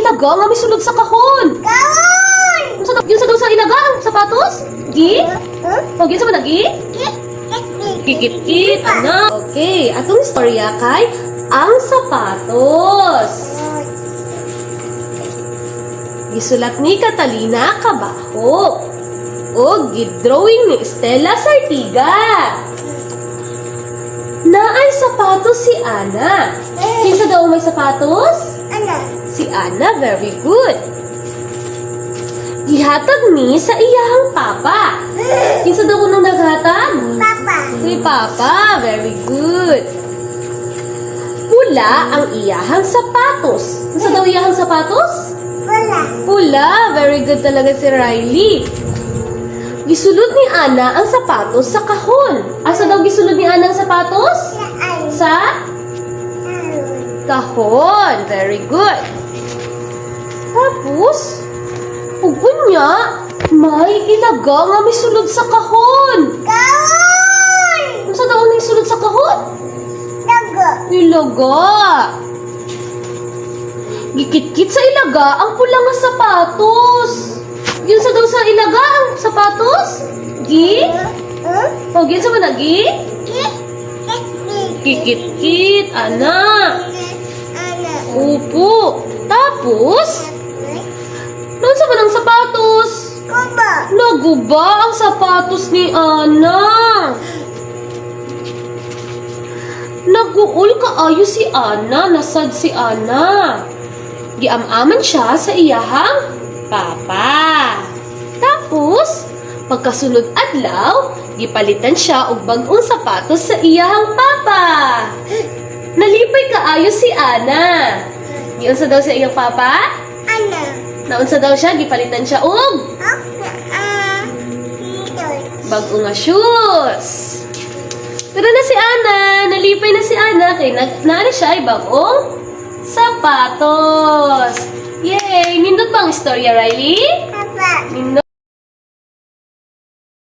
ilaga nga misulod sa kahon. Kaon! Yun sa daw sa ilaga ang sapatos? Gi? O, yun sa managi? Kikit-kit, anak. Okay, atong istorya kay ang sapatos. Gisulat ni Catalina Cabajo o gidrawing ni Estela Sartiga. Naay sapatos si Ana. Kinsa daw may sapatos? Ano? Si Ana, very good. Gihatag ni sa iyahang papa. Kinsa daw unang naghatag? Papa. Si Papa, very good. Pula ang iyahang sapatos. Kinsa daw iyahang sapatos? Wala. Pula, very good talaga si Riley. Gisulod ni Ana ang sapatos sa kahon. Asa daw gisulod ni Ana ang sapatos? Saan? Sa kahon. Very good. Tapos, ugon niya, may ilaga nga misulod sa kahon. Kaon! Ano daw ang isulod sa kahon? Dago. Ilaga. Gikit-kit sa ilaga ang pula nga sapatos. Yun sa daw sa ilaga ang sapatos? Gi? O, yun sa managi? Kikit-kit, anak. Ano? Upo. Tapos, noon sa manang sapatos? Kuba. Naguba ang sapatos ni Ana. Naguul kaayo si Ana, nasad si Ana. Giam-aman siya sa iyahang papa. Tapos, pagkasunod adlaw, gipalitan siya og bag-ong sapatos sa iyahang papa. Nalipay kaayo si Ana. Giunsa daw sa iyang papa? Ano? Naunsa daw siya, gipalitan siya og Dito. bag-o nga shoes. Pero na si Ana, nalipay na si Ana kay naana siya ay bag-ong sapatos. Yay! Nindot bang istorya, Riley? Papa. Nindot.